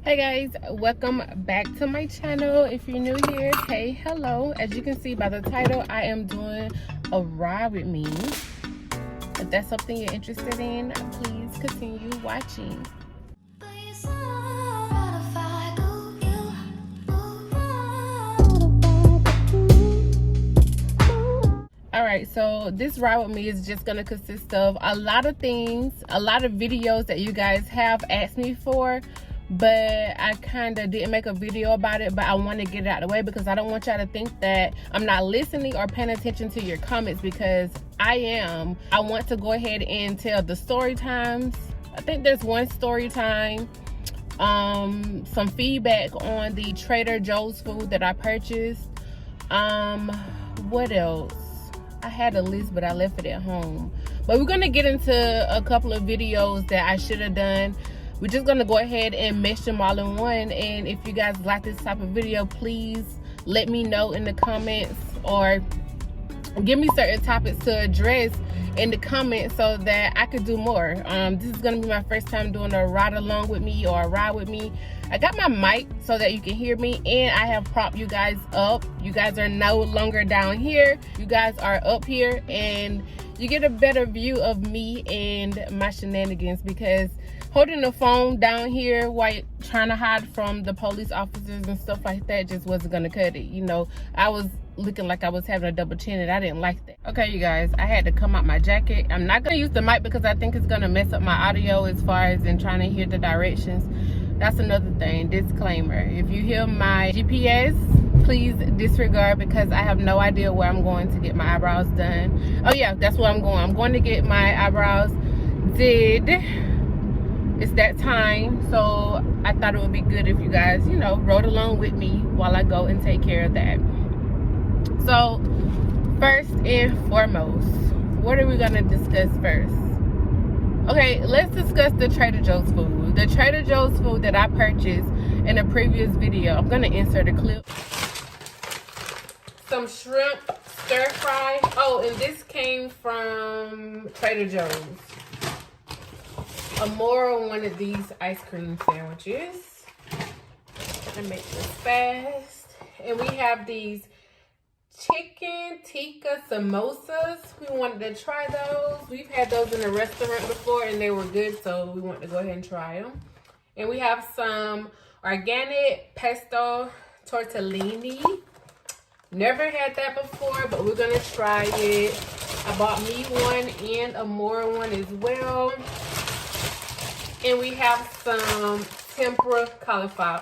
Hey guys, welcome back to my channel. If you're new here, hey, hello. As you can see by the title, I am doing a ride with me. If that's something you're interested in, please continue watching. Alright, so this ride with me is just going to consist of a lot of things, a lot of videos that you guys have asked me for, but I kind of didn't make a video about it, but I want to get it out of the way because I don't want y'all to think that I'm not listening or paying attention to your comments, because I am. I want to go ahead and tell the story times. I think there's one story time, some feedback on the Trader Joe's food that I purchased. What else? I had a list, but I left it at home. But we're gonna get into a couple of videos that I should have done. We're just gonna go ahead and mesh them all in one. And if you guys like this type of video, please let me know in the comments, or give me certain topics to address in the comments so that I could do more. This is gonna be my first time doing a ride along with me or a ride with me. I got my mic so that you can hear me, and I have propped you guys up. You guys are no longer down here. You guys are up here, and you get a better view of me and my shenanigans, because holding the phone down here while trying to hide from the police officers and stuff like that just wasn't gonna cut it. You know, I was looking like I was having a double chin, and I didn't like that. Okay, you guys, I had to come out my jacket. I'm not gonna use the mic because I think it's gonna mess up my audio as far as in trying to hear the directions. That's another thing, disclaimer. If you hear my GPS, please disregard, because I have no idea where I'm going to get my eyebrows done. Oh yeah, that's where I'm going. I'm going to get my eyebrows did. It's that time, so I thought it would be good if you guys, you know, rode along with me while I go and take care of that. So first and foremost, what are we gonna discuss first? Okay, let's discuss the Trader Joe's food. The Trader Joe's food that I purchased in a previous video. I'm gonna insert a clip. Some shrimp stir fry. Oh, and this came from Trader Joe's. More one of these ice cream sandwiches. I'm gonna make this fast. And we have these chicken tikka samosas. We wanted to try those. We've had those in a restaurant before and they were good, so we want to go ahead and try them. And we have some organic pesto tortellini. Never had that before, but we're gonna try it. I bought me one and a more one as well. And we have some tempura cauliflower.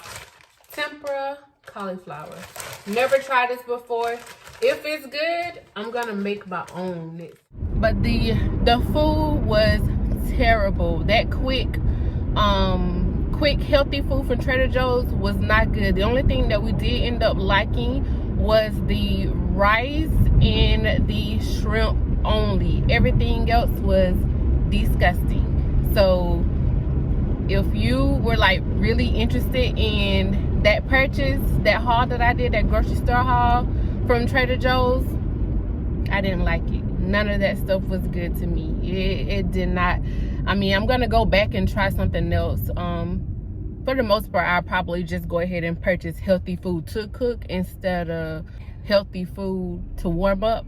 Never tried this before. If it's good, I'm gonna make my own. But the food was terrible. That quick healthy food from Trader Joe's was not good. The only thing that we did end up liking was the rice and the shrimp only. Everything else was disgusting. So if you were like really interested in that purchase, that haul that I did, that grocery store haul from Trader Joe's, I didn't like it. None of that stuff was good to me. It did not. I mean, I'm gonna go back and try something else. For the most part, I'll probably just go ahead and purchase healthy food to cook instead of healthy food to warm up.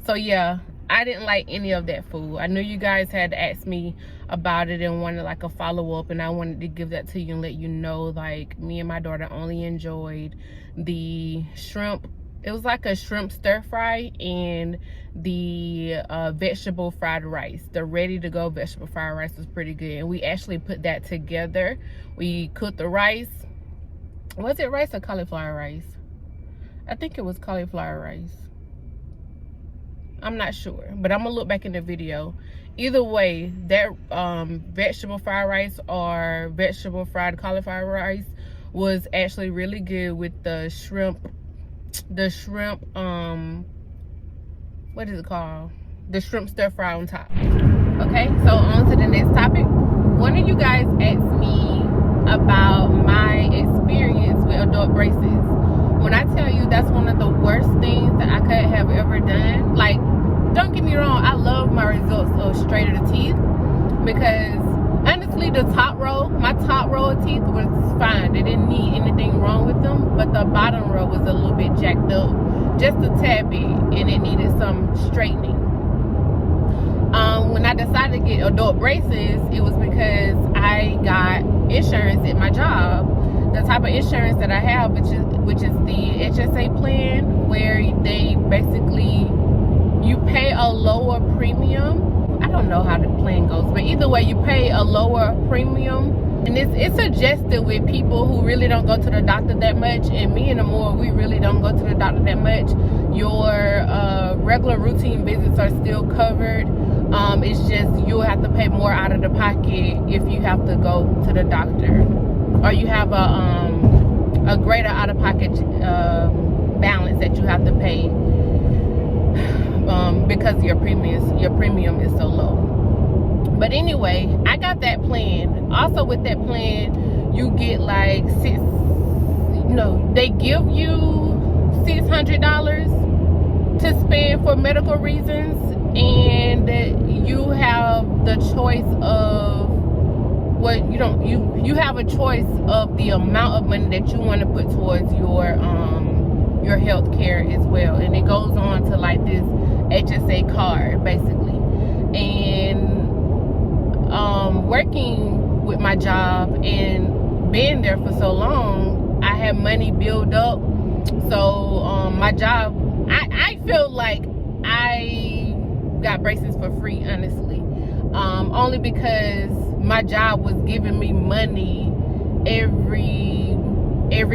So yeah, I didn't like any of that food. I know you guys had asked me about it and wanted like a follow-up, and I wanted to give that to you and let you know, like, me and my daughter only enjoyed the shrimp. It was like a shrimp stir fry and the vegetable fried rice. The ready-to-go vegetable fried rice was pretty good, and we actually put that together. We cooked the rice. Was it rice or cauliflower rice? I think it was cauliflower rice. I'm not sure, but I'm gonna look back in the video. Either way, that vegetable fried rice or vegetable fried cauliflower rice was actually really good with the shrimp, what is it called? The shrimp stir fry on top. Okay, so on to the next topic. One of you guys asked me about my experience with adult braces. When I tell you that's one of the worst things that I could have ever done, like, don't get me wrong, I love my results of straighter the teeth, because I understand basically the top row, my top row of teeth was fine. They didn't need anything wrong with them, but the bottom row was a little bit jacked up, just a tad bit, and it needed some straightening. When I decided to get adult braces, it was because I got insurance at my job. The type of insurance that I have, which is the HSA plan, where they basically, you pay a lower premium. I don't know how the plan goes, but either way, you pay a lower premium. And it's suggested with people who really don't go to the doctor that much, and me and Amore, we really don't go to the doctor that much. Your regular routine visits are still covered. It's just you'll have to pay more out of the pocket if you have to go to the doctor, or you have a greater out-of-pocket balance that you have to pay because your premium is so low. But anyway, I got that plan. Also with that plan, you get like they give you $600 to spend for medical reasons, and you have the choice of you have a choice of the amount of money that you want to put towards your health care as well. And it goes on to like this HSA card basically. And working with my job and being there for so long, I had money build up. So my job, I feel like I got braces for free, honestly. Only because my job was giving me money every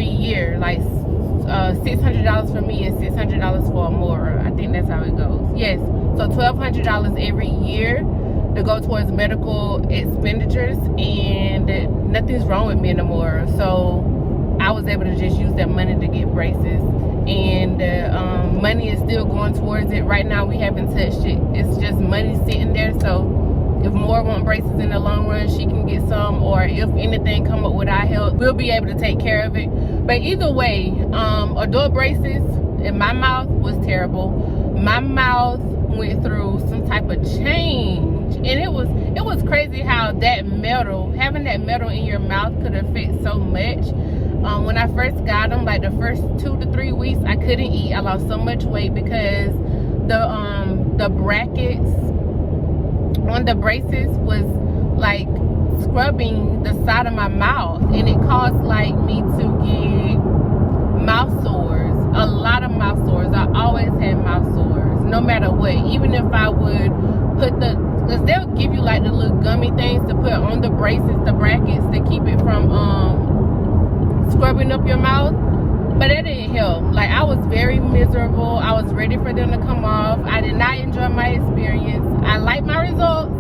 year, like $600 for me and $600 for Amora. I think that's how it goes. Yes, so $1,200 every year to go towards medical expenditures, and nothing's wrong with me anymore. So I was able to just use that money to get braces, and money is still going towards it. Right now we haven't touched it. It's just money sitting there. So if more want braces in the long run, she can get some, or if anything come up with our health, we'll be able to take care of it. But either way, adult braces in my mouth was terrible. My mouth went through some type of change, and it was crazy how having that metal in your mouth could affect so much. When I first got them, like the first 2 to 3 weeks, I couldn't eat. I lost so much weight because the brackets on the braces was like scrubbing the side of my mouth, and it caused like me to get mouth sores, a lot of mouth sores. I always had mouth sores no matter what. Even if I would put because they'll give you like the little gummy things to put on the braces, the brackets, to keep it from scrubbing up your mouth, but that didn't help. Like, I was very miserable. I was ready for them to come off. I did not enjoy my experience. I like my results,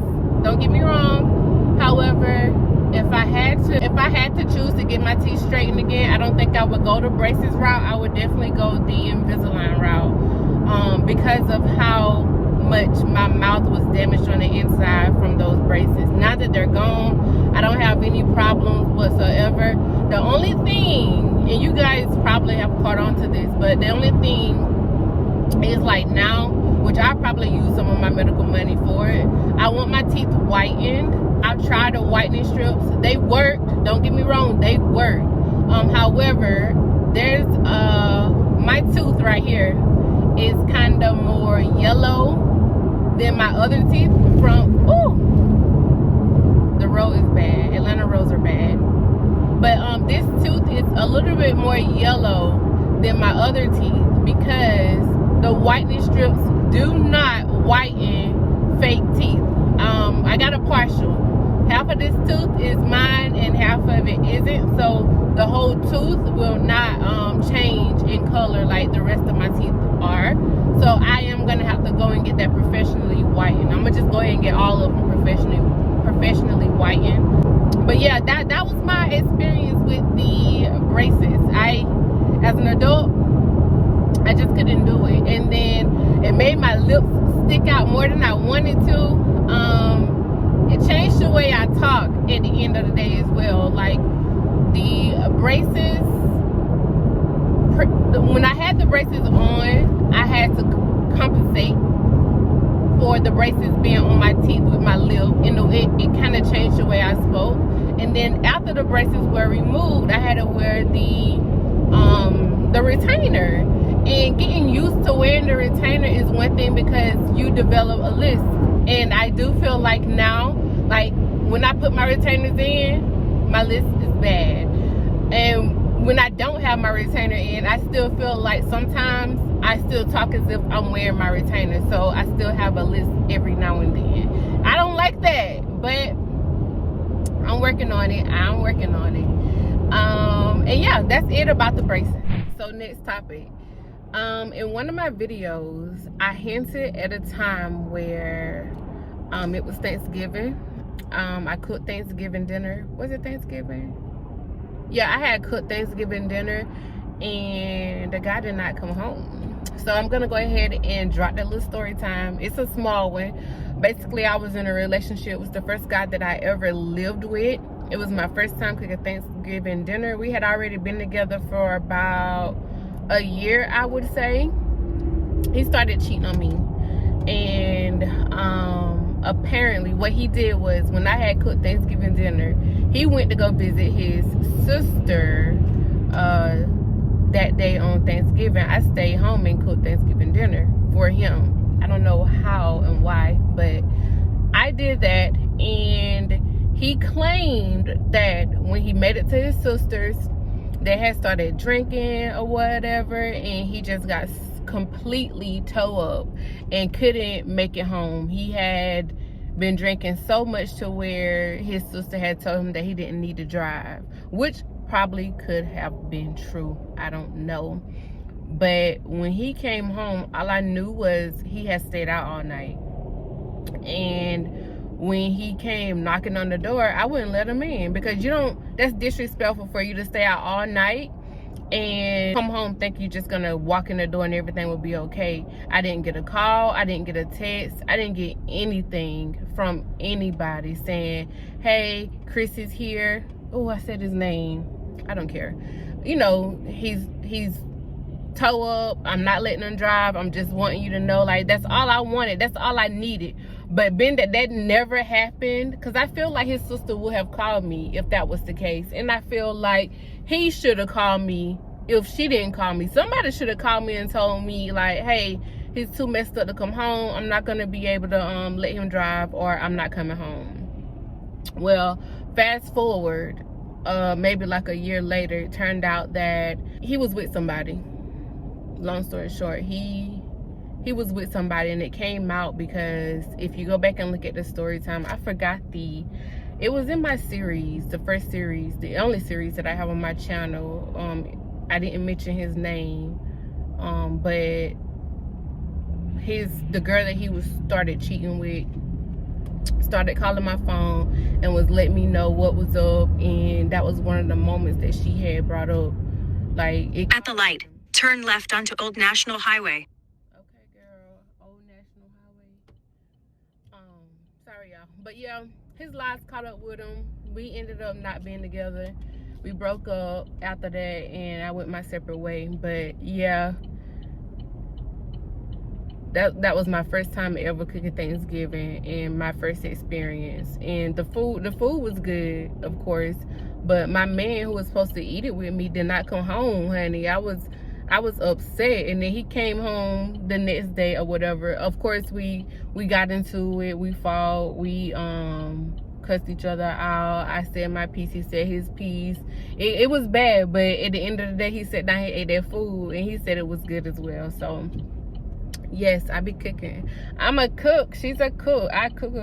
don't get me wrong. However, if I had to choose to get my teeth straightened again, I don't think I would go the braces route. I would definitely go the Invisalign route, because of how much my mouth was damaged on the inside from those braces. Now that they're gone, I don't have any problems whatsoever. The only thing, and you guys probably have caught on to this, but the only thing is, like now, which I probably use some of my medical money for it, I want my teeth whitened. I've tried the whitening strips. They worked. Don't get me wrong, they work. However, there's my tooth right here is kind of more yellow than my other teeth from, the road is bad. Atlanta roads are bad. But this tooth is a little bit more yellow than my other teeth because the whitening strips do not whiten fake teeth. I got a partial. Half of this tooth is mine and half of it isn't. So the whole tooth will not change in color like the rest of my teeth are. So I am gonna have to go and get that professionally whitened. I'm gonna just go ahead and get all of them professionally whitened. But yeah, that was my experience with the braces. As an adult, I just couldn't do it, and then it made my lips stick out more than I wanted to. It changed the way I talk at the end of the day as well. Like the braces, when I had the braces on, I had to compensate for the braces being on my teeth with my lip. You know, it kind of changed the way I spoke. And then after the braces were removed, I had to wear the retainer. And getting used to wearing the retainer is one thing, because you develop a lisp. And I do feel like now, like when I put my retainers in, my lisp is bad. And when I don't have my retainer in, I still feel like sometimes I still talk as if I'm wearing my retainer. So I still have a lisp every now and then. I don't like that, but I'm working on it. I'm working on it. And yeah, that's it about the braces. So next topic. In one of my videos, I hinted at a time where it was Thanksgiving. I cooked Thanksgiving dinner. Was it Thanksgiving? Yeah, I had cooked Thanksgiving dinner, and the guy did not come home. So I'm gonna go ahead and drop that little story time. It's a small one. Basically, I was in a relationship. It was the first guy that I ever lived with. It was my first time cooking Thanksgiving dinner. We had already been together for about a year, I would say. He started cheating on me, and apparently what he did was, when I had cooked Thanksgiving dinner, he went to go visit his sister that day on Thanksgiving. I stayed home and cooked Thanksgiving dinner for him. I don't know how and why, but I did that. And he claimed that when he made it to his sister's, they had started drinking or whatever, and he just got completely toe up and couldn't make it home. He had been drinking so much to where his sister had told him that he didn't need to drive, which probably could have been true. I don't know. But when he came home, all I knew was he had stayed out all night. And when he came knocking on the door, I wouldn't let him in, because you don't, that's disrespectful for you to stay out all night and come home think you're just gonna walk in the door and everything will be okay. I didn't get a call, I didn't get a text, I didn't get anything from anybody saying, hey, Chris is here. Oh, I said his name. I don't care. You know, he's toe up. I'm not letting him drive. I'm just wanting you to know, like, that's all I wanted. That's all I needed. But being that never happened, because I feel like his sister would have called me if that was the case. And I feel like he should have called me if she didn't call me. Somebody should have called me and told me, like, hey, he's too messed up to come home. I'm not going to be able to let him drive, or I'm not coming home. Well, fast forward, maybe like a year later, it turned out that he was with somebody. Long story short, he was with somebody, and it came out because if you go back and look at the story time, I forgot it was in my series, the first series, the only series that I have on my channel. I didn't mention his name, but the girl that he started cheating with started calling my phone and was letting me know what was up, and that was one of the moments that she had brought up. Like, at the light, turn left onto Old National Highway. Okay, girl, Old National Highway. Sorry, y'all, but yeah, his lies caught up with him. We ended up not being together. We broke up after that, and I went my separate way. But yeah, that was my first time ever cooking Thanksgiving, and my first experience. And the food was good, of course, but my man who was supposed to eat it with me did not come home, honey. I was upset. And then he came home the next day or whatever. Of course, we got into it, we fought, we cussed each other out. I said my piece, he said his piece. It was bad, but at the end of the day, he sat down, he ate that food, and he said it was good as well. So yes, I be cooking. I'm a cook. She's a cook. I cook.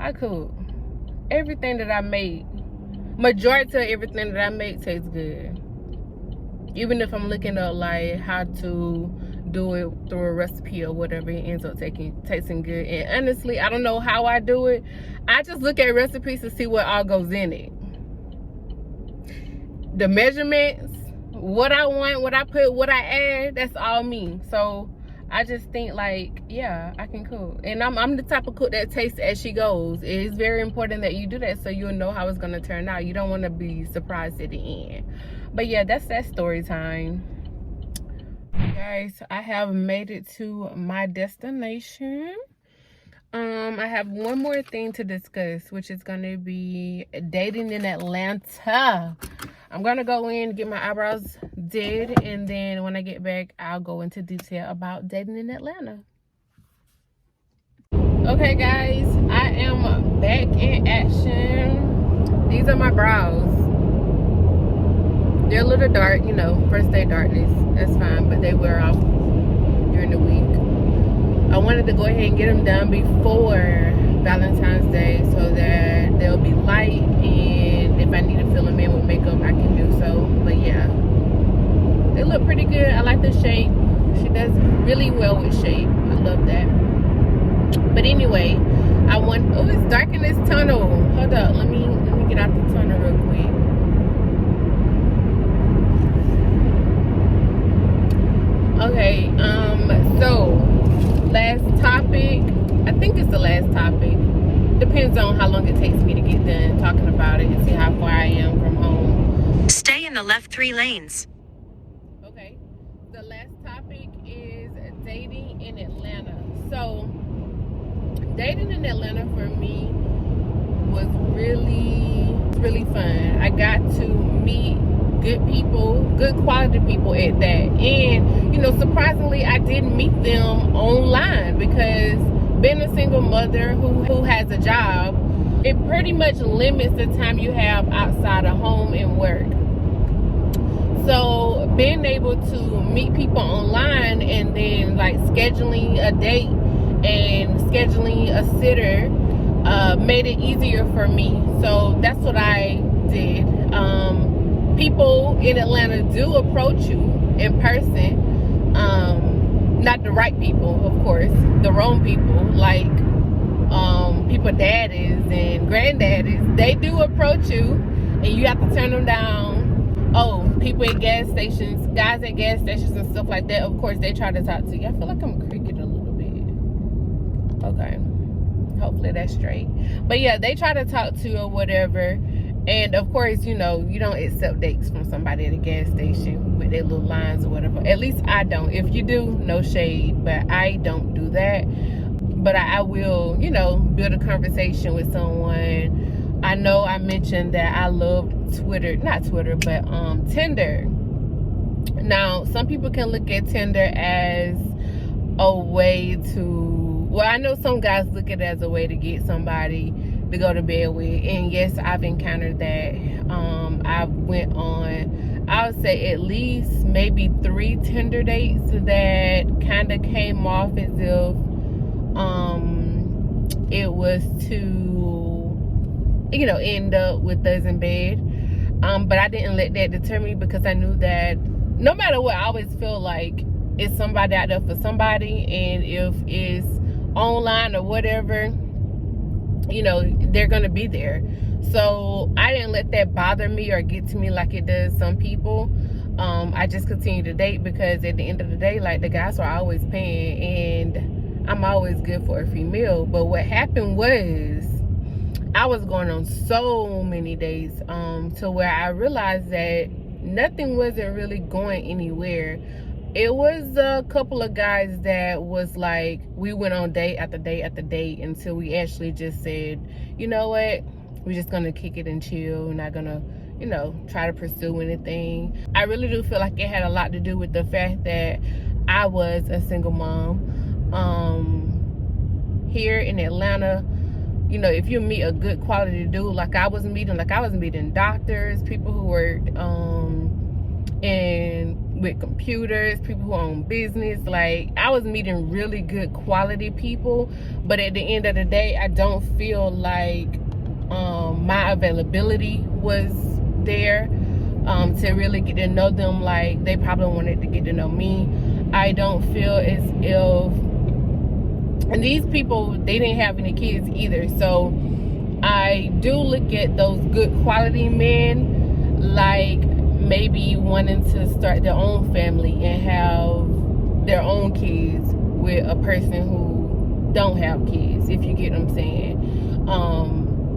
I cook. Everything that I make, majority of everything that I make tastes good. Even if I'm looking up like how to do it through a recipe or whatever, it ends up tasting good. And honestly, I don't know how I do it. I just look at recipes to see what all goes in it. The measurements, what I want, what I put, what I add, that's all me. So I just think, like, yeah, I can cook. And I'm the type of cook that tastes as she goes. It is very important that you do that so you'll know how it's going to turn out. You don't want to be surprised at the end. But yeah, that's that story time. Guys, I have made it to my destination. I have one more thing to discuss, which is going to be dating in Atlanta. I'm going to go in, get my eyebrows did, and then when I get back, I'll go into detail about dating in Atlanta. Okay, guys, I am back in action. These are my brows. They're a little dark, you know, first day darkness. That's fine, but they wear off during the week. I wanted to go ahead and get them done before Valentine's Day so that they'll be light, and if I need to fill them in with makeup, I can do so. But yeah, they look pretty good. I like the shape. She does really well with shape. I love that. But anyway, oh, it's dark in this tunnel. Hold up, let me get out the tunnel real quick. Okay, so last topic, I think it's the last topic. Depends on how long it takes me to get done talking about it and see how far I am from home. Stay in the left 3 lanes. Okay, the last topic is dating in Atlanta. So, dating in Atlanta for me was really fun. I got to meet good people, good quality people at that. And, you know, surprisingly, I didn't meet them online because being a single mother who has a job, it pretty much limits the time you have outside of home and work. So being able to meet people online and then like scheduling a date and scheduling a sitter made it easier for me. So that's what I did. People in Atlanta do approach you in person. Not the right people, of course, the wrong people, like people daddies and granddaddies. They do approach you and you have to turn them down. Oh, people at gas stations, guys at gas stations and stuff like that, of course they try to talk to you. I feel like I'm creaking a little bit. Okay, hopefully that's straight. But yeah, they try to talk to you or whatever. And of course, you know, you don't accept dates from somebody at a gas station with their little lines or whatever. At least I don't. If you do, no shade, but I don't do that. But I will, you know, build a conversation with someone. I know I mentioned that I love Tinder. Now, some people can look at Tinder as a way to, well, I know some guys look at it as a way to get somebody to go to bed with, and yes, I've encountered that. I went on, I would say at least maybe 3 Tinder dates that kind of came off as if it was to, you know, end up with us in bed. But I didn't let that deter me because I knew that no matter what, I always feel like it's somebody out there for somebody, and if it's online or whatever, you know, they're gonna be there. So I didn't let that bother me or get to me like it does some people. I just continued to date because at the end of the day, like, the guys are always paying and I'm always good for a female. But what happened was I was going on so many dates to where I realized that nothing wasn't really going anywhere. It was a couple of guys that was like, we went on date after date after date until we actually just said, you know what, we're just gonna kick it and chill. We're not gonna, you know, try to pursue anything. I really do feel like it had a lot to do with the fact that I was a single mom. Here in Atlanta, you know, if you meet a good quality dude, like I was meeting doctors, people who worked with computers, people who own business. Like, I was meeting really good quality people, but at the end of the day, I don't feel like my availability was there to really get to know them like they probably wanted to get to know me. I don't feel as if, and these people, they didn't have any kids either, so I do look at those good quality men like maybe wanting to start their own family and have their own kids with a person who don't have kids, if you get what I'm saying.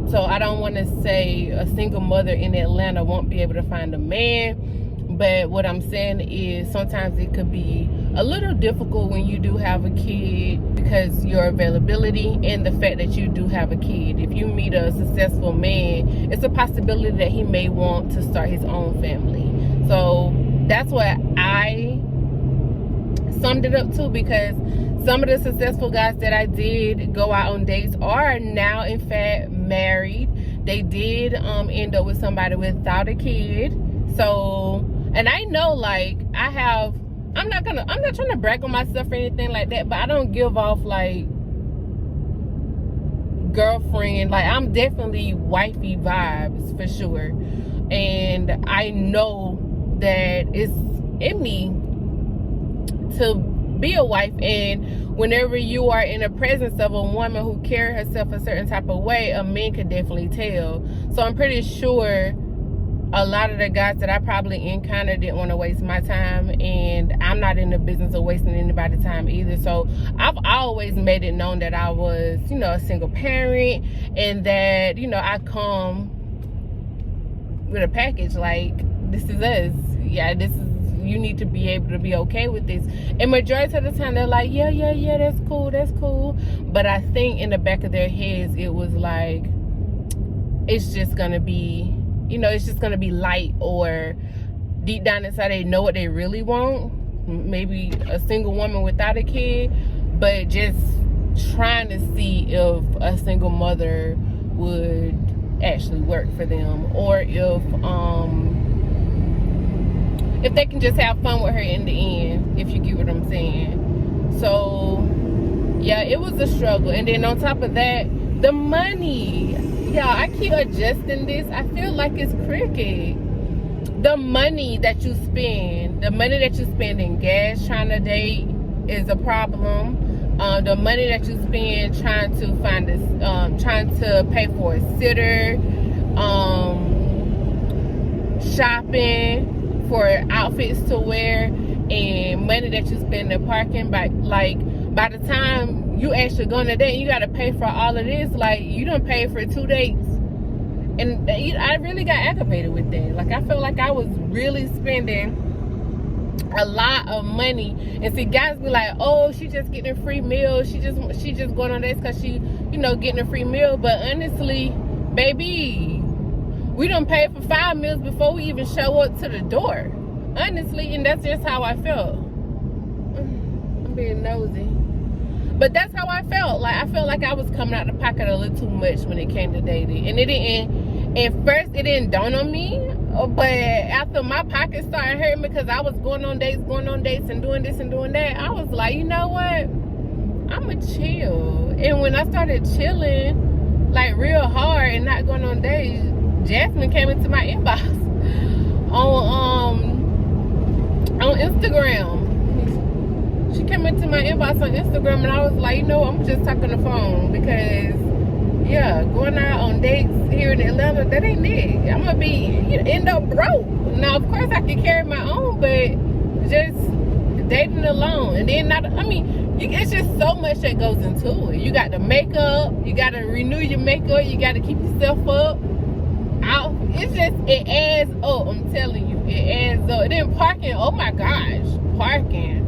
So I don't want to say a single mother in Atlanta won't be able to find a man, But what I'm saying is sometimes it could be a little difficult when you do have a kid, because your availability and the fact that you do have a kid. If you meet a successful man, it's a possibility that he may want to start his own family. So that's what I summed it up to, because some of the successful guys that I did go out on dates are now in fact married. They did end up with somebody without a kid. So, and I know, like, I'm not trying to brag on myself or anything like that, but I don't give off like girlfriend. Like, I'm definitely wifey vibes for sure, and I know that it's in me to be a wife. And whenever you are in the presence of a woman who carries herself a certain type of way, a man could definitely tell. So I'm pretty sure a lot of the guys that I probably encountered didn't want to waste my time, and I'm not in the business of wasting anybody's time either. So I've always made it known that I was, you know, a single parent, and that, you know, I come with a package. Like, this is us. Yeah, this is, you need to be able to be okay with this. And majority of the time they're like, yeah, that's cool. But I think in the back of their heads it was like, it's just gonna be, you know, it's just gonna be light, or deep down inside they know what they really want. Maybe a single woman without a kid, but just trying to see if a single mother would actually work for them, or if they can just have fun with her in the end, if you get what I'm saying. So yeah, it was a struggle. And then on top of that, the money. Yeah, I keep adjusting this. I feel like it's cricket. The money that you spend in gas trying to date is a problem. The money that you spend trying to find this, trying to pay for a sitter, shopping for outfits to wear, and money that you spend in parking. By the time you actually go on a date, you got to pay for all of this. Like, you done paid for 2 dates, and I really got aggravated with that. Like, I felt like I was really spending a lot of money. And see, guys be like, oh, she just getting a free meal, she just going on dates because she, you know, getting a free meal. But honestly, baby, we done paid for 5 meals before we even show up to the door. Honestly, and that's just how I felt. I'm being nosy. But that's how I felt. Like, I felt like I was coming out the pocket a little too much when it came to dating. And it didn't, at first it didn't dawn on me. But after my pocket started hurting because I was going on dates and doing this and doing that, I was like, you know what? I'ma chill. And when I started chilling, like, real hard and not going on dates, Jasmine came into my inbox on Instagram. She came into my inbox on Instagram, and I was like, you know what, I'm just talking on the phone, because yeah, going out on dates here in Atlanta, that ain't it. I'm gonna end up broke. Now, of course, I can carry my own, but just dating alone, and then it's just so much that goes into it. You got the makeup, you got to renew your makeup, you got to keep yourself up. It adds up. I'm telling you, it adds up. And then parking, oh my gosh, parking.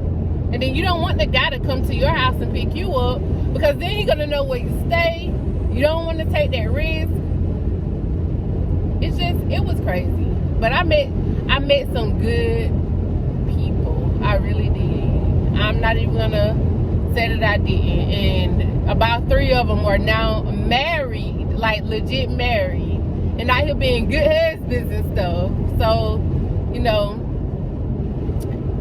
And then you don't want the guy to come to your house and pick you up, because then you're gonna know where you stay. You don't want to take that risk. It was crazy. But I met some good people. I really did. I'm not even gonna say that I didn't. And about 3 of them are now married, like legit married, and out here being good husbands and stuff. So, you know,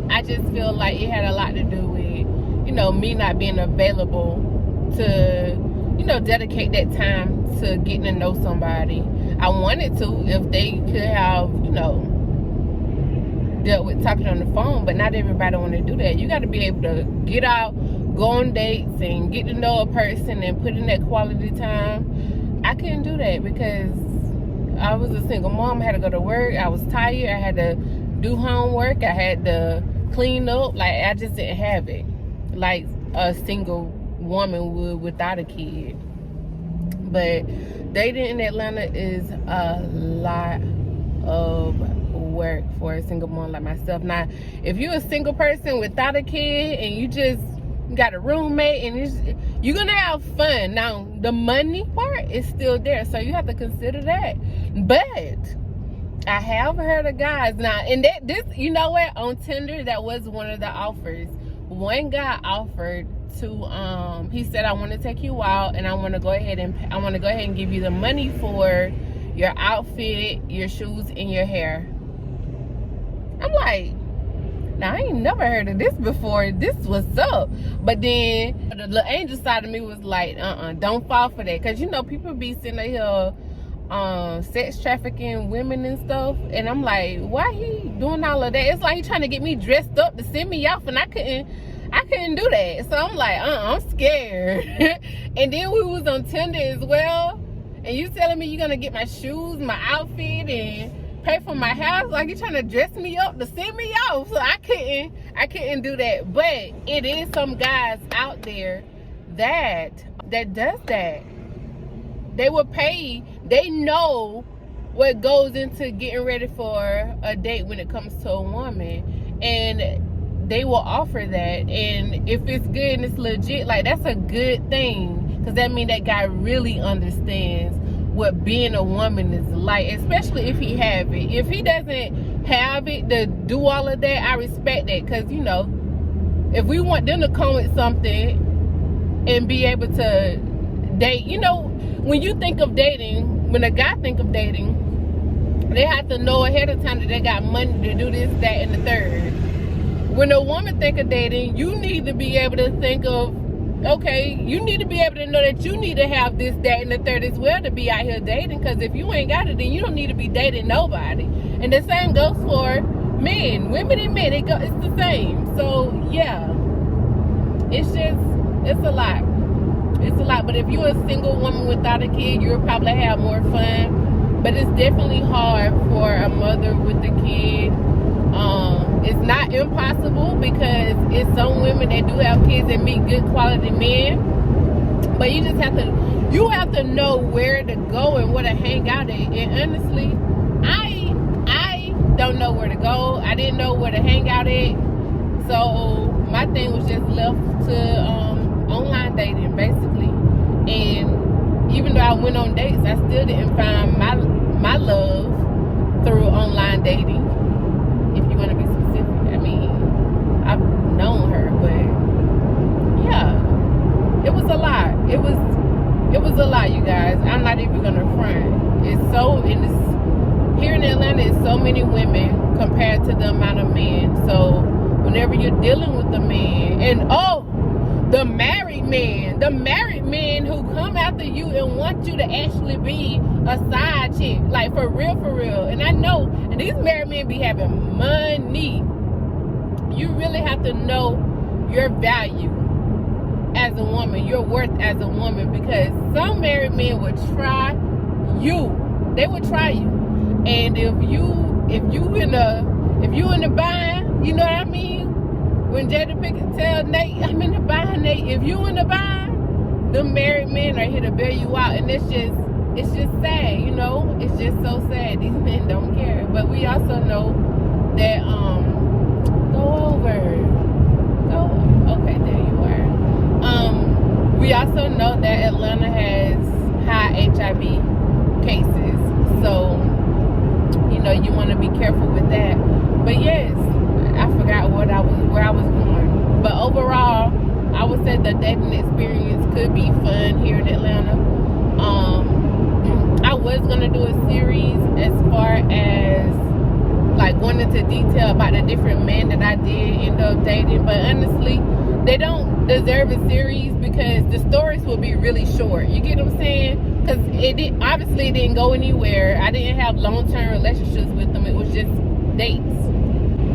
I just feel like it had a lot to do with, you know, me not being available to, you know, dedicate that time to getting to know somebody. I wanted to, if they could have, you know, dealt with talking on the phone, but not everybody want to do that. You got to be able to get out, go on dates, and get to know a person and put in that quality time. I couldn't do that because I was a single mom. I had to go to work. I was tired. I had to do homework. I had to clean up. Like, I just didn't have it like a single woman would without a kid. But dating in Atlanta is a lot of work for a single mom like myself. Now, if you're a single person without a kid and you just got a roommate and you're gonna have fun. Now, the money part is still there, so you have to consider that. But I have heard of guys now, and this, you know what, on Tinder, that was one of the offers. One guy offered to, he said, I want to take you out, and I want to go ahead and give you the money for your outfit, your shoes, and your hair. I'm like, now I ain't never heard of this before. This was up. But then the little angel side of me was like, don't fall for that, because you know people be sitting here sex trafficking women and stuff, and I'm like, why he doing all of that? It's like he trying to get me dressed up to send me off, and I couldn't do that. So I'm like, I'm scared. And then we was on Tinder as well, and you telling me you're gonna get my shoes, my outfit, and pay for my house, like you trying to dress me up to send me off. So I couldn't do that. But it is some guys out there that does that. They will pay. They know what goes into getting ready for a date when it comes to a woman, and they will offer that. And if it's good and it's legit, like, that's a good thing, because that means that guy really understands what being a woman is like, especially if he have it. If he doesn't have it to do all of that, I respect that, because you know, if we want them to come with something and be able to date, you know, when you think of dating, when a guy think of dating, they have to know ahead of time that they got money to do this, that, and the third. When a woman think of dating, you need to be able to think of, okay, you need to be able to know that you need to have this, that, and the third as well to be out here dating. Because if you ain't got it, then you don't need to be dating nobody. And the same goes for men, women and men. It's the same. So yeah, it's a lot. It's a lot. But if you're a single woman without a kid, you'll probably have more fun. But it's definitely hard for a mother with a kid. It's not impossible, because it's some women that do have kids and meet good quality men. But you just have to know where to go and where to hang out at. And honestly, I don't know where to go. I didn't know where to hang out at. So my thing was just left to online dating, basically. And even though I went on dates, I still didn't find my love through online dating. If you want to be specific, I mean, I've known her, but yeah, it was a lot. It was a lot, you guys. I'm not even gonna front. Here in Atlanta, it's so many women compared to the amount of men. So whenever you're dealing with a man, and the married men who come after you and want you to actually be a side chick, like for real. And I know, and these married men be having money. You really have to know your value as a woman, your worth as a woman, because some married men would try you. They would try you. And if you in the bind, you know what I mean? When Jada Pinkett tell Nate, I'm in the bind, Nate. If you in the bind, the married men are here to bail you out. And it's just sad, you know? It's just so sad. These men don't care. But we also know that, okay, there you are. We also know that Atlanta has high HIV cases. So, you know, you want to be careful with that. But yes, I forgot where I was going. But overall, I would say the dating experience could be fun here in Atlanta. I was gonna do a series as far as like going into detail about the different men that I did end up dating, but honestly, they don't deserve a series because the stories will be really short. You get what I'm saying? Because obviously it didn't go anywhere. I didn't have long-term relationships with them. It was just dates.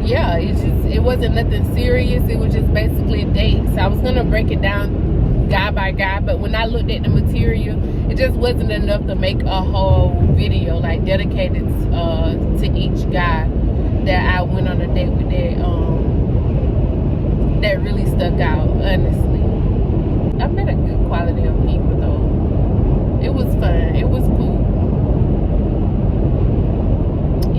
Yeah, it wasn't nothing serious. It was just basically dates. I was gonna break it down guy by guy, but when I looked at the material, it just wasn't enough to make a whole video like dedicated to each guy that I went on a date with that really stuck out. Honestly, I met a good quality of people though. It was fun. It was cool.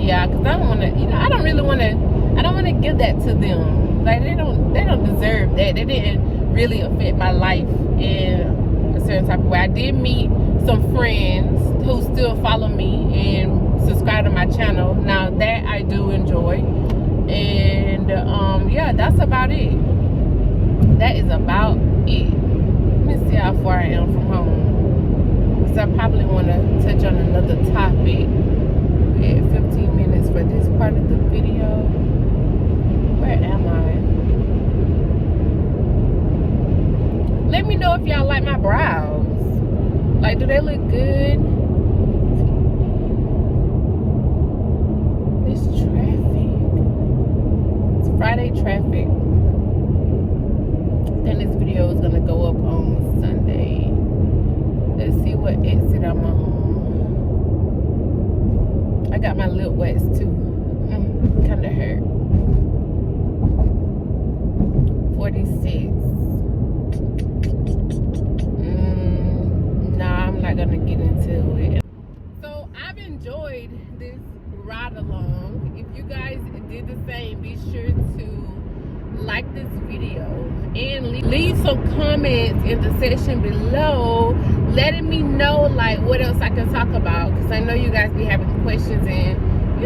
Yeah, because I don't want to, I don't really want to, I don't want to give that to them. Like, they don't deserve that. They didn't really affect my life in a certain type of way. I did meet some friends who still follow me and subscribe to my channel. Now, that I do enjoy. And, yeah, that's about it. That is about it. Let me see how far I am from home. Because I probably want to touch on another topic. At 15 minutes for this part of the video. Where am I? Let me know if y'all like my brows. Like, do they look good? It's traffic. It's Friday traffic. Then this video is gonna go up on Sunday. Let's see what exit I'm on. I got my lip waxed too. Kinda hurt. 46. Nah, I'm not gonna get into it. So I've enjoyed this ride along. If you guys did the same, be sure to like this video and leave some comments in the section below letting me know like what else I can talk about, because I know you guys be having questions and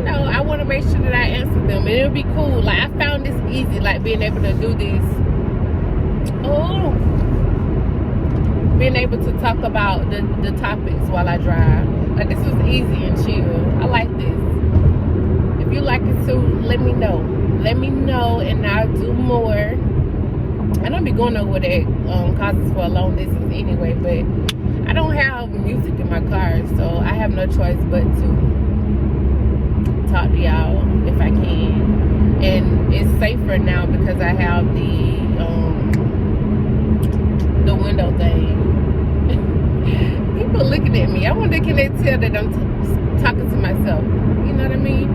I want to make sure that I answer them, and it'll be cool. Like, I found this easy, like being able to do this, being able to talk about the topics while I drive. Like, this was easy and chill. I like this. If you like it too, let me know, and I'll do more. I don't be going over that causes for a long distance anyway, but I don't have music in my car, so I have no choice but to talk to y'all if I can. And it's safer now because I have the window thing. People looking at me. I wonder, can they tell that I'm talking to myself? You know what I mean?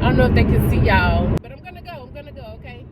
I don't know if they can see y'all, but I'm gonna go, okay?